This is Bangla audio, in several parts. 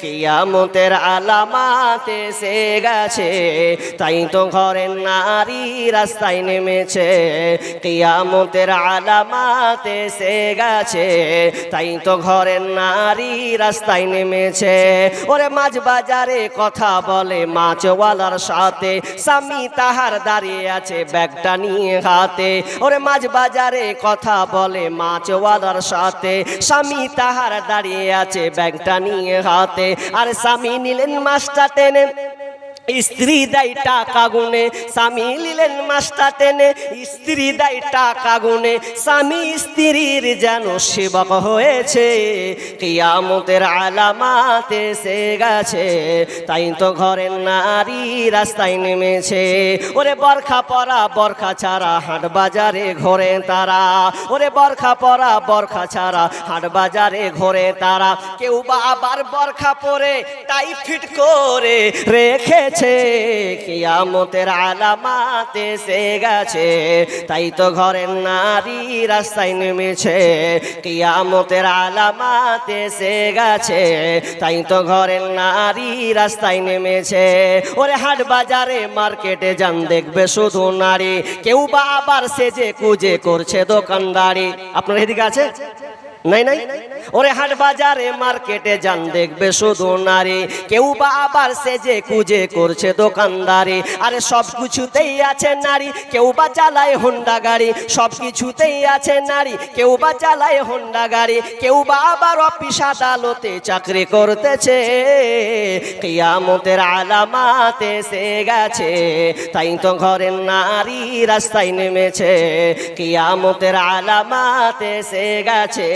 কিয়ামতের আলামাত এসে গেছে, তাই তো ঘরের নারী রাস্তায় নেমেছে। কিয়ামতের আলামাত এসে গেছে, তাই তো ঘরের নারী রাস্তায় নেমেছে। ওরে মাছ বাজারে কথা বলে মাছওয়ালার সাথে, স্বামী তাহার দাঁড়িয়ে আছে ব্যাগটা নিয়ে হাতে। ওরে মাছ বাজারে কথা বলে মাছওয়ালার সাথে, স্বামী তাহার দাঁড়িয়ে আছে ব্যাগটা নিয়ে হাতে। আর স্বামী নিলেন মাছটা টেনে, স্ত্রী দেয় টাকা গুনে। স্বামী নিলেন মাছটা টেনে, স্ত্রী দেয় টাকা গুনে। স্বামী স্ত্রীর যেন সেবক হয়েছে। কিয়ামতের আলামাত এসে গেছে, তাই তো ঘরের নারী রাস্তায় নেমেছে। ওরে বরখা পরা বরখা ছাড়া হাট বাজারে ঘোরে তারা। ওরে বরখা পরা বরখা ছাড়া হাট বাজারে ঘোরে তারা। কেউ বা আবার বরখা পরে টাই ফিট করে রেখেছে। কিয়ামতের আলামাত এসে গেছে, তাই তো ঘরের নারী রাস্তায় নেমেছে। কিয়ামতের আলামাত এসে গেছে, তাই তো ঘরের নারী রাস্তায় নেমেছে। ওরে হাট বাজারে মার্কেটে যান দেখবে শুধু নারী, কেউ বা আবার সেজে কুজে করছে দোকানদারি। আপনার এদিকে আছে? নাই নাই। ওরে হাট বাজারে মার্কেটে যান দেখবে শুধু নারী, কেউ বা আবার সেজে কুজে করছে দোকানদারি। আরে সব কিছুতেই আছে নারী, কেউ বা চালায় হোন্ডা গাড়ি। সব কিছুতেই আছে নারী, কেউ বা চালায় হোন্ডা গাড়ি। কেউ বা আবার অফিস আদালতে চাকরি করতেছে। কিয়ামতের আলামাত এসে গেছে, তাই তো ঘরের নারী রাস্তায় নেমেছে। কিয়ামতের আলামাত এসে গেছে,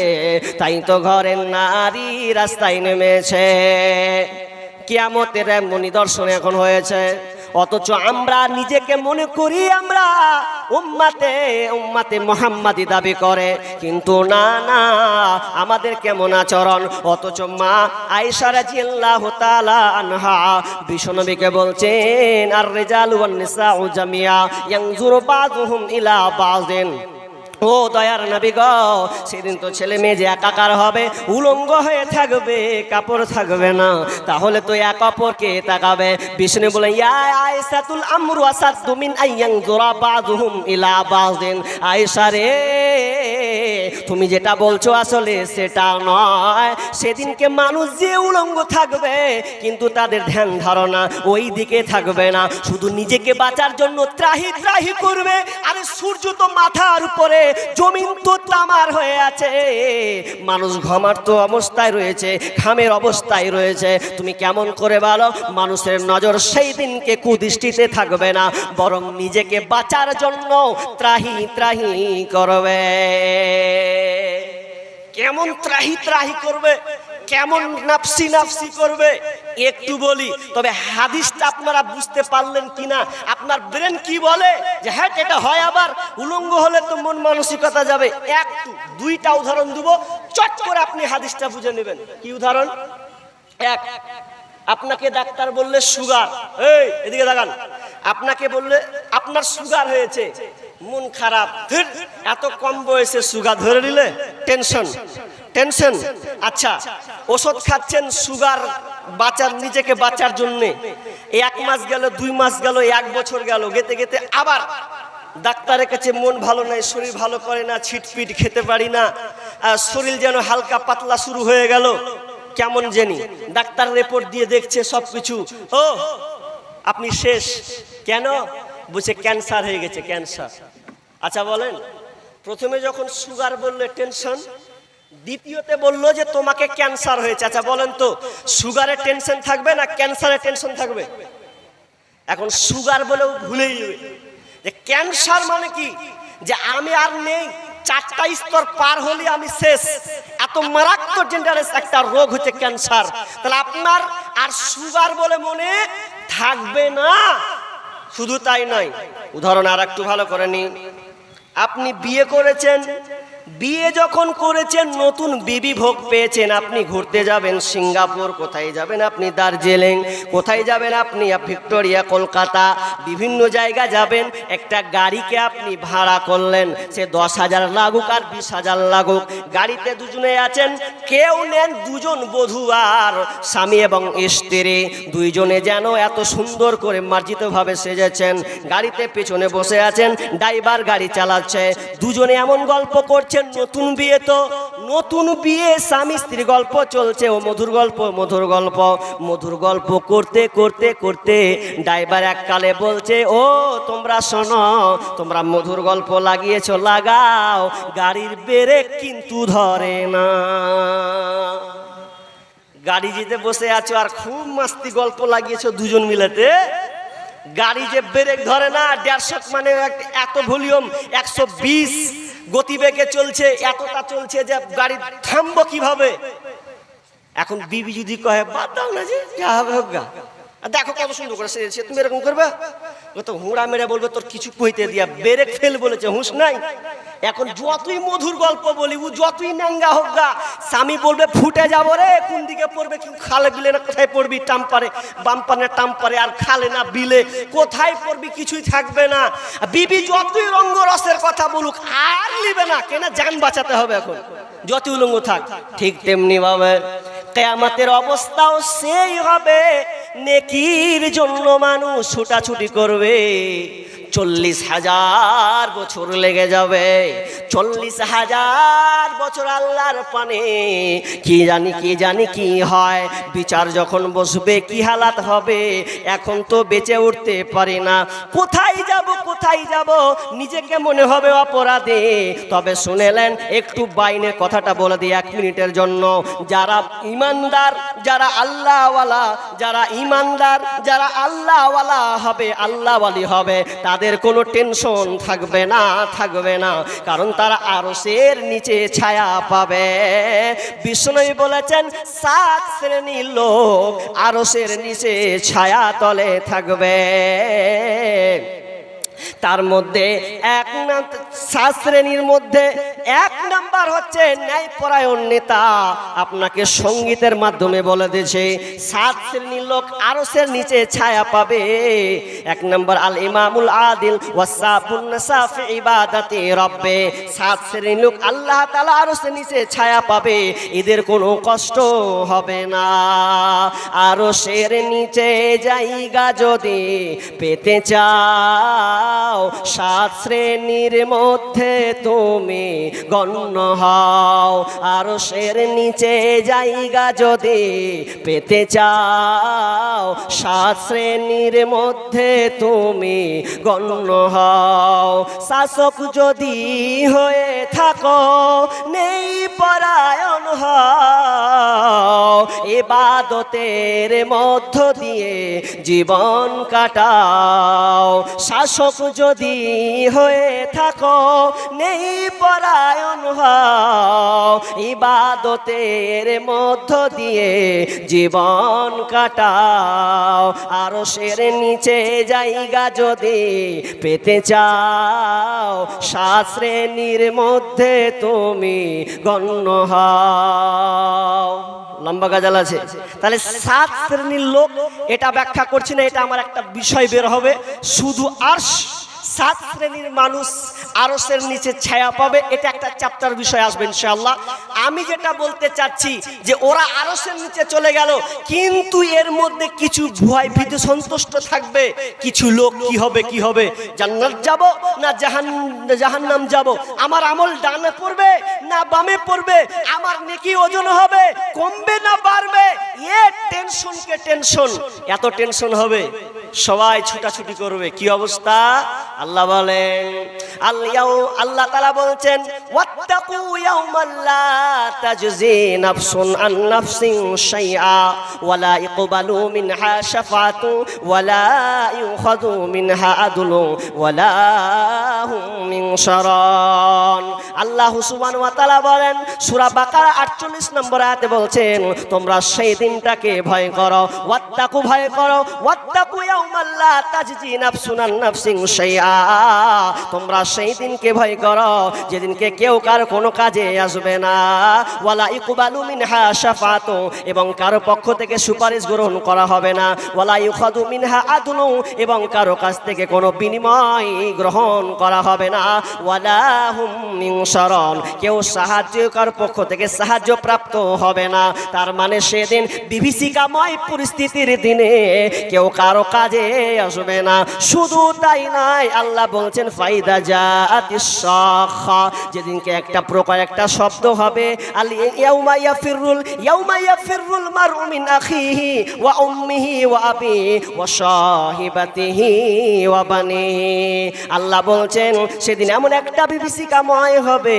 তাই তো ঘরের নারী রাস্তায় নেমেছে। কিয়ামতের এমন নিদর্শন এখন হয়েছে, অথচ আমরা নিজেকে মনে করি আমরা উম্মাতে মুহাম্মাদি দাবি করে, কিন্তু না না, আমাদের কেমন আচরণ। অথচ মা আয়েশা রাদিয়াল্লাহু তাআলা আনহা বিশ্বনবীকে বলছেন, আর রিজালু ওয়ান নিসাউ জামিয়া ইয়ানজুরু বাযুহুম ইলা বাযিন। ও দয়ার নবী গো, সেদিন তো ছেলে মেয়ে যে একাকার হবে, উলঙ্গ হয়ে থাকবে, কাপড় থাকবে না, তাহলে তো এক অপরকে তাকাবে। বিষ্ণু বলে, ইয়া আয়েশাতুল আমরু আসাদু মিন আইয়ানজুরা বাযুহুম ইলা বাযিন। আয়েশা রে, তুমি যেটা বলছো আসলে সেটা নয়। সেদিনকে মানুষ যে উলঙ্গ থাকবে, কিন্তু তাদের ধ্যান ধারণা ওই দিকে থাকবে না, শুধু নিজেকে বাঁচার জন্য ত্রাহি ত্রাহি করবে। আরে সূর্য তো মাথার উপরে, জমিন তো তামার হয়ে আছে, মানুষ ঘুমার্ত অবস্থায় রয়েছে, ঘামের অবস্থায় রয়েছে। তুমি কেমন করে বলো, মানুষের নজর সেই দিনকে কুদৃষ্টিতে থাকবে না, বরং নিজেকে বাঁচার জন্য ত্রাহি ত্রাহি করবে। কেমন ত্রাহি ত্রাহি করবে, কেমন নাফসি নাফসি করবে একটু বলি। তবে হাদিসটা আপনারা বুঝতে পারলেন কিনা, আপনার ব্রেন কি বলে যে হ্যাঁ এটা হয়, আবার উলঙ্গ হলে তো মন মানসিকতা যাবে। একটু দুইটা উদাহরণ দেব, চট করে আপনি হাদিসটা বুঝে নেবেন। কি উদাহরণ? এক, আপনাকে ডাক্তার বললে সুগার, এই এদিকে দেখান, আপনাকে বললে আপনার সুগার হয়েছে, মন খারাপ, এত কম বয়সে সুগার ধরে নিলে, টেনশন টেনশন। আচ্ছা, ওষুধ খাচ্ছেন সুগার বাঁচার, নিজেকে বাঁচার জন্যে। 1 মাস গেল, 2 মাস গেল, 1 বছর গেল, গেতে গেতে আবার ডাক্তারের কাছে মন ভালো নাই, শরীর ভালো করে না, ছিটপিট খেতে পারি না, শরীর যেন হালকা পাতলা শুরু হয়ে গেল, কেমন জানি। ডাক্তার রিপোর্ট দিয়ে দেখছে সব কিছু, ও আপনি শেষ। কেন? বলছে ক্যান্সার হয়ে গেছে, ক্যান্সার। আচ্ছা বলেন, প্রথমে যখন সুগার বললে টেনশন, দ্বিতীয়তে বললো যে তোমাকে ক্যান্সার হয়েছে। আচ্ছা বলেন তো, সুগারের টেনশন থাকবে না ক্যান্সারের টেনশন থাকবে? এখন সুগার বলেও ভুলেই যাবে যে ক্যান্সার মানে কি, যে আমি আর নেই, 4টা স্তর পার হলে আমি শেষ। এত মারাত্মক ডেঞ্জারাস একটা রোগ হচ্ছে ক্যান্সার। তাহলে আপনার আর সুগার বলে মনে থাকবে না। শুধু তাই নয়, উদাহরণ আর একটু ভালো করে নিন। আপনি বিয়ে করেছেন, বিয়ে যখন করেছেন, নতুন বিবি ভোগ পেয়েছেন, আপনি ঘুরতে যাবেন সিঙ্গাপুর, কোথায় যাবেন আপনি দার্জিলিং, কোথায় যাবেন আপনি ভিক্টোরিয়া, কলকাতা, বিভিন্ন জায়গা যাবেন। একটা গাড়িকে আপনি ভাড়া করলেন, সে 10,000 লাগুক আর 20,000 লাগুক, গাড়িতে দুজনে আছেন, কেউ নেন দুজন বধূ আর স্বামী এবং স্ত্রী, দুইজনে যেন এত সুন্দর করে মার্জিতভাবে সেজেছেন, গাড়িতে পেছনে বসে আছেন, ড্রাইভার গাড়ি চালাচ্ছে, দুজনে এমন গল্প করছেন, নতুন বিয়ে তো, নতুন বিয়ে, স্বামী স্ত্রী গল্প চলছে, ও মধুর গল্প, মধুর গল্প, মধুর গল্প করতে করতে করতে ড্রাইভার এককালে বলছে, ও তোমরা শোনো, তোমরা মধুর গল্প লাগিয়েছো, লাগাও, গাড়ির ব্রেক কিন্তু ধরে না। গাড়ি যেতে বসে আছো আর খুব মাস্তি গল্প লাগিয়েছো দুজন মিলেতে, গাড়ি যে ব্রেক ধরে না, 150 মানে এত ভলিউম, 120 গতিবেগে চলছে, এতটা চলছে যে গাড়ি থামবো কিভাবে? এখন বিবি যদি কয় বাদ দাও না, যে যা হবে হোক গা, দেখো কত সুন্দর করে সেজেছে, তুমি এরকম করবে, ও তো হুঁড়া মেরে বলবে তোর কিছু কইতে দিয়া, ব্রেক ফেল বলেছে, হুঁশ নাই। এখন যতই মধুর গল্প বলি, ও যতই নাঙ্গা হোক গা, স্বামী বলবে ফুটে যাবো রে, কোন দিকে পড়বে, কি খালে বিলে না কোথায় পড়বি, টাম্পারে বাম্পানে টাম্পারে, আর খালে না বিলে কোথায় পড়বি, কিছুই থাকবে না। বিবি যতই রঙ্গরসের কথা বলুক আর নিবে না, কেন জান বাঁচাতে হবে, এখন যতই উলঙ্গ থাক। ঠিক তেমনি ভাবে কিয়ামতের অবস্থাও সেই হবে, নেকির জন্য মানুষ ছুটাছুটি করবে, 40,000 বছর লেগে যাবে, 40,000 বছর আল্লাহর পানে, কি জানি কি হয়, বিচার যখন বসবে কি হালাত হবে, এখন তো বেঁচে উঠতে পারি না, কোথায় যাব, নিজেকে মনে হবে অপরাধী। তবে শুনেলেন, একটু বাইনের কথাটা বলে দিই 1 মিনিটের জন্য, যারা ইমানদার, যারা আল্লাহওয়ালা, যারা ইমানদার, যারা আল্লাহওয়ালা হবে, আল্লাহওয়ালি হবে, তাদের কোনো টেনশন থাকবে না, কারণ তারা আরশের নিচে ছায়া পাবে। বিষ্ণু বলেছেন 7 শ্রেণীর লোক আরশের নিচে ছায়া তলে থাকবে, তার মধ্যে 7 শ্রেণীর মধ্যে 1 নাম্বার হচ্ছে ন্যায়পরায়ণ নেতা। আপনাকে সঙ্গীতের মাধ্যমে বলে দিয়েছে 7 শ্রেণীর লোক আরশের নিচে ছায়া পাবে। 1 নাম্বার আল ইমামুল আদিল ওয়াসাফুন নাসাফি ইবাদাতি রব্বে। 7 শ্রেণীর লোক আল্লাহ তাআলা আরশের নিচে ছায়া পাবে, এদের কোনো কষ্ট হবে না। আরশের নিচে জায়গা যদি পেতে চাও, 7 শ্রেণীর মধ্যে তুমি গণ্য হও। আরশের নিচে জায়গা যদি পেতে চাও, 7 শ্রেণীর মধ্যে তুমি গণ্য হও। শাসক যদি হয়ে থাকো, নেই পরায়ণ হও, ইবাদতের মধ্য দিয়ে জীবন কাটাও। শাসক যদি হয়ে থাকো, নেই পরায়ণ হও, ইবাদতের মধ্য দিয়ে জীবন কাটাও। আরশের নিচে জায়গা যদি পেতে চাও, 7 শ্রেণীর মধ্যে তুমি গণ্য হও। লম্বা গাজাল আছে, তাহলে 7 শ্রেণীর লোক, এটা ব্যাখ্যা করছি না, এটা আমার একটা বিষয় বের হবে। শুধু আরশ, 7 শ্রেণীর মানুষ আরশের নিচে ছায়া পাবে, এটা একটা চ্যাপ্টার বিষয় আসবে ইনশাআল্লাহ। আমি যেটা বলতে চাচ্ছি যে ওরা আরশের নিচে চলে গেল, কিন্তু এর মধ্যে কিছু ভয় ভীতি সন্তুষ্ট থাকবে। কিছু লোক কি হবে, জান্নাত যাব না জাহান্নাম যাব, আমার আমল ডানে পড়বে না বামে পড়বে, আমার নেকি ওজন হবে কমবে না বাড়বে, টেনশনকে টেনশন, এত টেনশন হবে, সবাই ছুটাছুটি করবে। কি অবস্থা? আল্লাহ বলেন, আল্লাহ তাআলা বলছেন, ওয়াত্তাকু ইয়াওমান লা তাজজি নাফসুন আন নাফসিন শাইআ ওয়ালা ইকবালু মিনহা শাফাআতু ওয়ালা ইউখাযু মিনহা আদলু ওয়ালা হুম মিনশারান। আল্লাহ সুবহানাহু ওয়া তাআলা বলেন সূরা বাকারা 48 নম্বর আয়াতে বলছেন, তোমরা সেই দিনটাকে ভয় করো, ওয়াত্তাকু ভয় করো, ওয়াত্তাকু ইয়াওমান লা তাজজি নাফসুন আন নাফসিন শাইআ, তোমরা সেই দিনকে ভয় করো যেদিনকে কেউ কার কোনো কাজে আসবে না। ওয়ালা ইকবালু মিনহা শাফাতু, এবং কারো পক্ষ থেকে সুপারিশ গ্রহণ করা হবে না। ওয়ালা ইউখাদু মিনহা আদলু, এবং কারো কাছ থেকে কোনো বিনিময় গ্রহণ করা হবে না। ওয়ালা হুম ইনসারুন, কেউ সাহায্যকার পক্ষ থেকে সাহায্য প্রাপ্ত হবে না। তার মানে সেদিন বিভীষিকাময় পরিস্থিতির দিনে কেউ কারো কাজে আসবে না। শুধু তাই নয়, আল্লাহ বলছেন ফাইদা জাআতিস সাখা, যেদিনকে একটা প্রকার একটা শব্দ হবে, আল ইয়াউমা ইয়াফিরুল মারউ মিন আখিহি ওয়া উম্মিহি ওয়া আবিহি ওয়া সাহিবাতিহি ওয়া বানিহি। আল্লাহ বলছেন সেদিন এমন একটা বিভীষিকাময় হবে,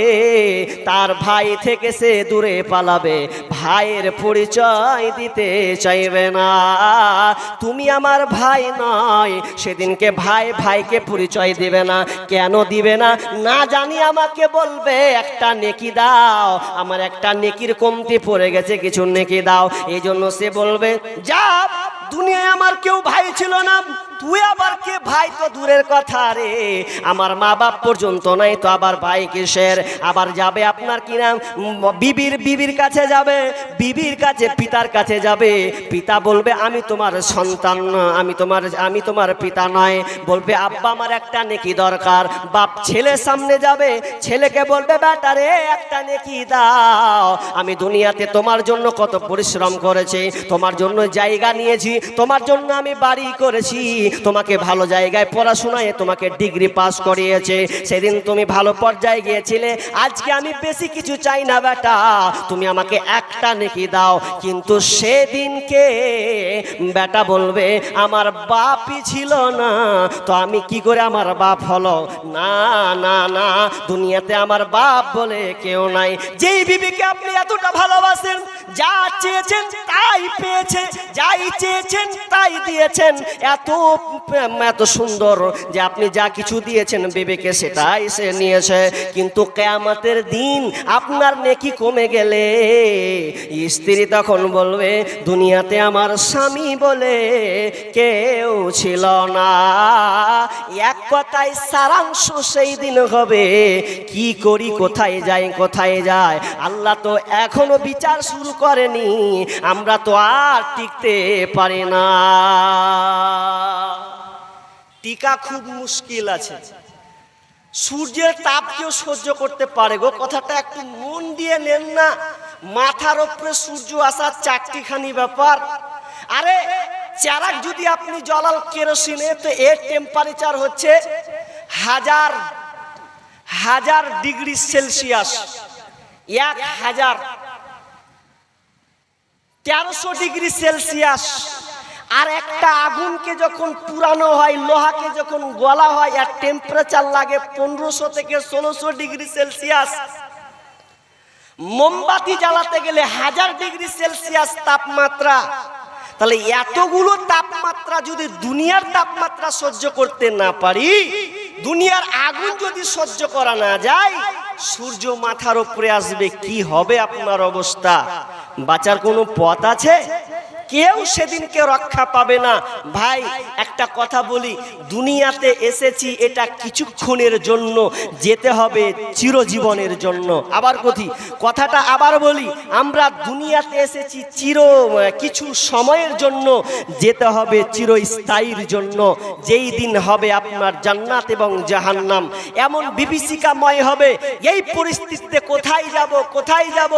তার ভাই থেকে সে দূরে পালাবে, ভাইয়ের পরিচয় দিতে চাইবে না। তুমি আমার ভাই নয়, সেদিনকে ভাই ভাইকে পরিচয় দিবে না। কেন দিবে না না জানি, আমাকে বলবে একটা নেকি দাও, আমার একটা নেকির কমতি পড়ে গেছে, কিছু নেকি দাও। এই জন্য সে বলবে যা, দুনিয়ায় আমার কেউ ভাই ছিল না, তুই আবার কে ভাই? তো দূরের কথা রে, আমার মা বাপ পর্যন্ত নাই, তো আবার ভাই কিসের? আবার যাবে আপনার কি নাম বিবির কাছে যাবে, বিবির কাছে পিতার কাছে যাবে। পিতা বলবে আমি তোমার সন্তান, আমি তোমার পিতা নয়। বলবে আব্বা আমার একটা নেকি দরকার। বাপ ছেলের সামনে যাবে, ছেলেকে বলবে বেটা রে একটা নেকি দাও, আমি দুনিয়াতে তোমার জন্য কত পরিশ্রম করেছি, তোমার জন্য জায়গা নিয়েছি, তোমার জন্য আমি বাড়ি করেছি, তোমাকে ভালো জায়গায় পড়াশোনায় তোমাকে ডিগ্রি পাস করিয়েছে, সেদিন তুমি ভালো পর্যায়ে গিয়েছিলে। আজকে আমি বেশি কিছু চাই না বেটা, তুমি আমাকে একটা নেকি দাও। কিন্তু সেদিনকে বেটা বলবে আমার বাপই ছিল না, তো আমি কি করে আমার বাপ হলো? না না না, দুনিয়াতে আমার বাপ বলে কেউ নাই। যেই বিবিকে আপনি এতটা ভালোবাসেন, যা চেয়েছেন তাই পেয়েছে, যাই চেয়েছেন তাই দিয়েছেন, এত সুন্দর যে আপনি যা কিছু দিয়েছেন বিবেকে সেটাই সে নিয়েছে। কিন্তু কিয়ামতের দিন আপনার নেকি কমে গেলে স্ত্রী তখন বলবে দুনিয়াতে আমার স্বামী বলে কেউ ছিল না। এক কথায় সারাংশ সেই দিন হবে কি করি, কোথায় যাই, কোথায় যায়। আল্লাহ তো এখনো বিচার শুরু করেনি, আমরা তো আর টিকতে পারি না। টিকা খুব মুশকিল আছে। সূর্যের তাপ কেউ সহ্য করতে পারে গো, কথাটা একটু মন দিয়ে নেন না। মাথার উপরে সূর্য আসার চারটিখানি ব্যাপার। আরে চারাক যদি আপনি জ্বালাল কেরোসিনে, তো এর টেম্পারেচার হচ্ছে হাজার ডিগ্রি সেলসিয়াস, 1300 ডিগ্রি সেলসিয়াস। আর একটা আগুনকে যখন পুরানো হয়, লোহাকে যখন গলা হয়, আর টেম্পারেচার লাগে 1500 থেকে 1600 ডিগ্রি সেলসিয়াস। মোমবাতি জ্বালাতে গেলে 1000 ডিগ্রি সেলসিয়াস তাপমাত্রা। তাহলে এতগুলো তাপমাত্রা যদি দুনিয়ার তাপমাত্রা সহ্য করতে না পারি, দুনিয়ার আগুন যদি সহ্য করা না যায়, সূর্য মাথার উপরে আসবে, কি হবে আপনার অবস্থা? বাঁচার কোনো পথ আছে? কেউ সেদিনকে রক্ষা পাবে না। ভাই একটা কথা বলি, দুনিয়াতে এসেছি এটা কিছুক্ষণের জন্য, যেতে হবে চিরজীবনের জন্য। আবার কথাটা আবার বলি, আমরা দুনিয়াতে এসেছি কিছু সময়ের জন্য, যেতে হবে চিরস্থায়ীর জন্য। যেই দিন হবে আপনার জান্নাত এবং জাহান্নাম এমন বিভীষিকাময় হবে, এই পরিস্থিতিতে কোথায় যাব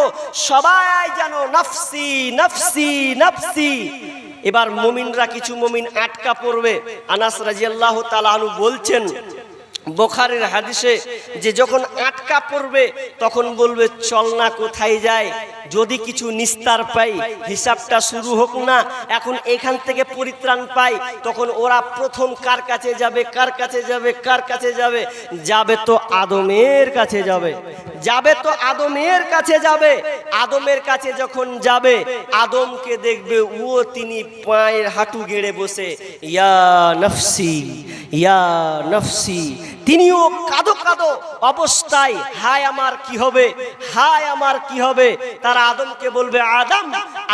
সবাই যেন নাফসি নাফসি নাফসি। এবার মুমিনরা, কিছু মুমিন আটকা পড়বে। আনাস রাদিয়াল্লাহু তাআলা আনহু বলছেন বুখারীর হাদিসে, যে যখন আটকা পড়বে তখন বলবে চল না কোথায় যায়, যদি কিছু নিস্তার পাই, হিসাবটা শুরু হোক না, এখন এখান থেকে পরিত্রাণ পাই। তখন ওরা প্রথম কার কাছে যাবে? যাবে তো আদমের কাছে যাবে। আদমের কাছে যখন যাবে, আদমকে দেখবে তিনি পায়ের হাঁটু গেড়ে বসে ইয়া নফসি, তিনিও কাঁদো অবস্থায়, হায় আমার কি হবে। তারা আদমকে বলবে আদম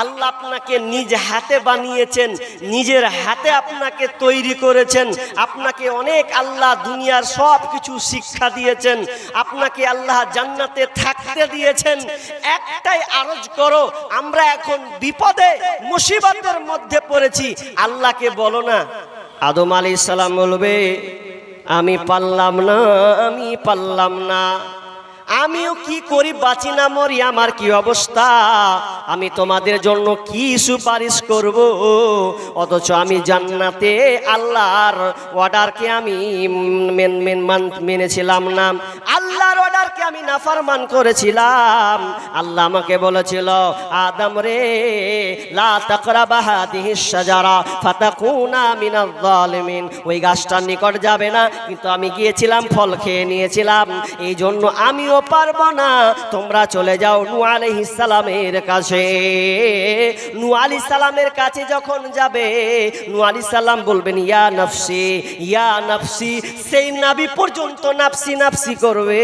আল্লাহ আপনাকে নিজ হাতে বানিয়েছেন, নিজের হাতে আপনাকে তৈরি করেছেন, আপনাকে অনেক আল্লাহ দুনিয়ার সব কিছু শিক্ষা দিয়েছেন, আপনাকে আল্লাহ জান্নাতে থাকতে দিয়েছেন। একটাই আরজ করো, আমরা এখন বিপদে মুসিবতের মধ্যে পড়েছি, আল্লাহকে বলো না। আদম আলাইহিস সালাম বলবে আমি পারলাম না, আমি পারলাম না, আমিও কি করি, বাঁচি না মরি, আমার কি অবস্থা, আমি তোমাদের জন্য কি সুপারিশ করব। অথচ আমি জান্নাতে আল্লাহর অর্ডারকে আমি মেনেছিলাম না, আল্লাহর অর্ডারকে আমি নাফরমান করেছিলাম। আল্লাহ আমাকে বলেছিল আদম রে লা তাকরাবা হাদিহিস শাজারা ফাতাকুনা মিনাজ জালিমিন, ওই গাছটার নিকট যাবে না, কিন্তু আমি গিয়েছিলাম, ফল খেয়ে নিয়েছিলাম, এই জন্য আমিও পারবো না, তোমরা চলে যাও নূহ আলাইহিস সালামের কাছে। নূহ আলাইহিস সালামের কাছে যখন যাবে, নূহ আলাইহিস সালাম বলবেন ইয়া নফসি ইয়া নফসি, সেই নবী পর্যন্ত নাফসি নাফসি করবে,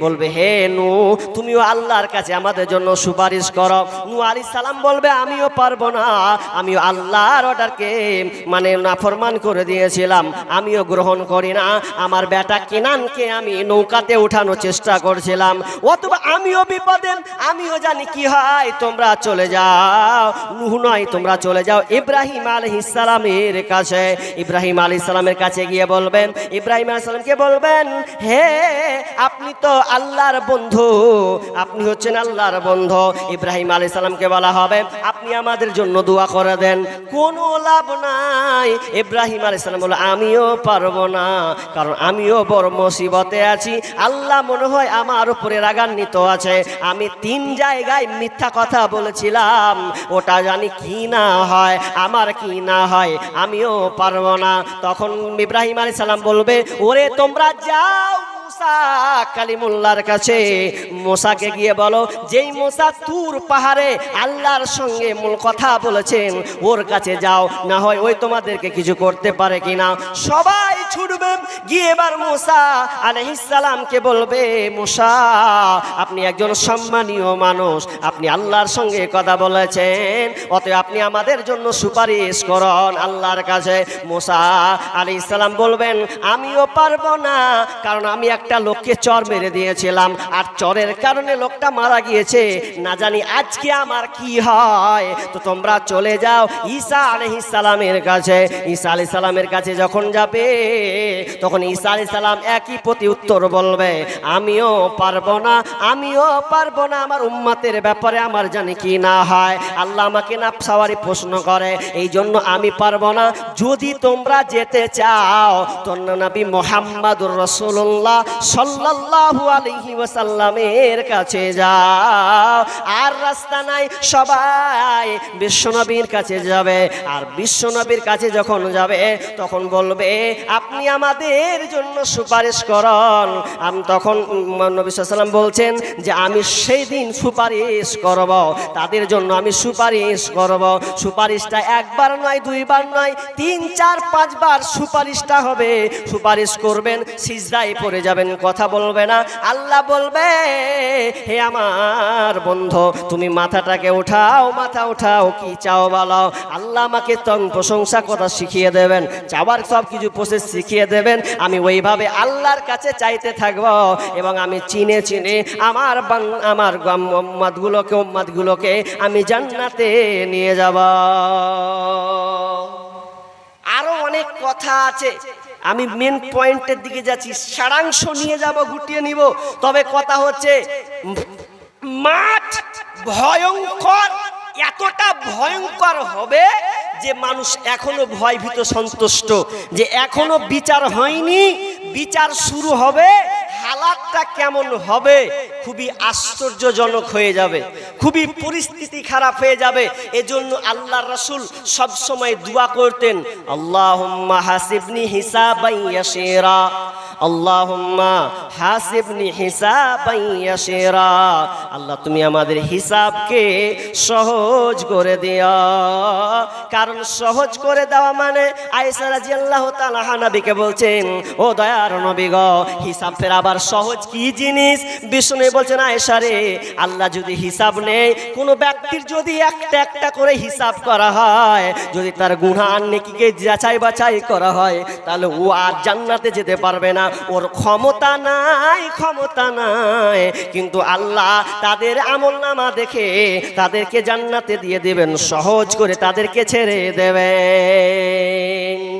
বলবে হে নূহ তুমিও আল্লাহর কাছে আমাদের জন্য সুপারিশ করো। নূহ আলাইহিস সালাম বলবে আমিও পারবো না, আমিও আল্লাহর অর্ডারকে নাফরমান করে দিয়েছিলাম, আমিও গ্রহণ করি না, আমার বেটা কেনানকে আমি নৌকাতে উঠানোর চেষ্টা করছিলাম, অথবা আমিও বিপদে, আমিও জানি কি হয়, তোমরা চলে যাও। নূহ নয়, তোমরা চলে যাও ইব্রাহিম আলাইহিস সালামের কাছে। ইব্রাহিম আলাইহিস সালামের কাছে গিয়ে বলবেন, ইব্রাহিম আলাইহিস সালামকে বলবেন হে আপনি তো আল্লাহর বন্ধু, আপনি হচ্ছেন আল্লাহর বন্ধু। ইব্রাহিম আলাইহিস সালামকে বলা হবে আপনি আমাদের জন্য দোয়া করে দেন। কোনো লাভ নাই, ইব্রাহিম আলাইহিস সালাম বলে আমিও পারবো না, কারণ আমিও বড় মুসিবতে আছি, আল্লাহ মনে হয় আমার উপরে রাগান্বিত আছে, আমি 3 জায়গায় মিথ্যা কথা বলেছিলাম, ওটা জানি কি না হয়, আমার কি না হয়, আমিও পারবো না। তখন ইব্রাহিম আলাইহিস সালাম বলবে ওরে তোমরা যাও মুসা কালিমুল্লাহর কাছে, মুসাকে গিয়ে বলো যেই মুসা তুর পাহাড়ে আল্লাহর সঙ্গে মূল কথা বলেছেন, ওর কাছে যাও, না হয় ওই তোমাদেরকে কিছু করতে পারে কিনা। সবাই ছুটবে গিয়ে এবার মুসা আলাইহিস সালামকে বলবে মুসা আপনি একজন সম্মানীয় মানুষ, আপনি আল্লাহর সঙ্গে কথা বলেছেন, অতএব আপনি আমাদের জন্য সুপারিশ করুন আল্লাহর কাছে। মুসা আলাইহিস সালাম বলবেন আমিও পারবো না, কারণ আমি একটা লোককে চর মেরে দিয়েছিলাম, আর চরের কারণে লোকটা মারা গিয়েছে, না জানি আজকে আমার কি হয়। তো তোমরা চলে যাও ঈসা আলাইহিস সালামের কাছে। ঈসা আলাইহিস সালামের কাছে যখন যাবে, তখন ঈসা আলাইহিস সালাম একই প্রতি উত্তর বলবে আমিও পারবো না, আমিও পারবো না, আমার উম্মতের ব্যাপারে আমার জানি কি না হয়, আল্লাহ আমাকে নাফসাওয়ারি প্রশ্ন করে, এই জন্য আমি পারবো না। যদি তোমরা যেতে চাও তো নবী মুহাম্মদুর রাসূলুল্লাহ সাল্লাল্লাহু আলাইহি ওয়াসাল্লামের কাছে যাও। আর রাস্তা নাই, সবাই বিশ্বনবীর কাছে যাবে, আর বিশ্বনবীর কাছে যখন যাবে তখন বলবে আপনি আমাদের জন্য সুপারিশ করুন। তখন নবী সাল্লাল্লাহু আলাইহি ওয়াসাল্লাম বলছেন যে আমি সেই দিন সুপারিশ করব, তাদের জন্য আমি সুপারিশ করব। সুপারিশটা একবার নয়, 2 বার নয়, 3, 4, 5 বার সুপারিশটা হবে। সুপারিশ করবেন, সিজদায় পড়ে যাবেন, কথা বলবে না। আল্লাহ বলবে হে আমার বন্ধু তুমি মাথাটাকে উঠাও, মাথা উঠাও, কি চাও বলো। আল্লাহ আমাকে প্রশংসা কথা শিখিয়ে দেবেন, চাওয়ার সব কিছু প্রসেস শিখিয়ে দেবেন, আমি ওইভাবে আল্লাহর কাছে চাইতে থাকবো, এবং আমি চিনে চিনে আমার উম্মতগুলোকে আমি জান্নাতে নিয়ে যাব। আরো অনেক কথা আছে, আমি মেন পয়েন্টের দিকে যাচ্ছি, সারাংশ নিয়ে যাব, গুটিয়ে নিব। তবে কথা হচ্ছে মাঠ ভয়ঙ্কর, এতটা ভয়ঙ্কর হবে যে মানুষ এখনো ভয়ভীত সন্তুষ্ট, যে এখনো বিচার হয়নি, বিচার শুরু হবে, হালাতটা কেমন হবে খুবই আশ্চর্যজনক হয়ে যাবে, খুবই পরিস্থিতি খারাপ হয়ে যাবে। এজন্য আল্লাহর রাসূল সব সময় দোয়া করতেন আল্লাহুম্মা হাসিবনি হিসাবান ইয়াসীরা, আল্লাহুম্মা হাসিবনি হিসাবান ইয়াসিরা, আল্লাহ তুমি আমাদের হিসাবকে সহজ করে দিও। কারণ সহজ করে দেওয়া মানে আয়েশা রাদিয়াল্লাহু তাআলা নবীকে বলছেন, ও দয়ার নবী গো, হিসাব ফের আবার সহজ কি জিনিস? বিষ্ণু বলছেন, আয়েশা রে, আল্লাহ যদি হিসাব নেয়, কোনো ব্যক্তির যদি একটা একটা করে হিসাব করা হয়, যদি তার গুনাহ আর নেকিকে যাচাই বাছাই করা হয়, তাহলে ও আর জান্নাতে যেতে পারবে না। ওর ক্ষমতা নাই, ক্ষমতা নাই। কিন্তু আল্লাহ তাদের আমলনামা দেখে তাদেরকে জান্নাতে দিয়ে দেবেন, সহজ করে তাদেরকে ছেড়ে দেবেন।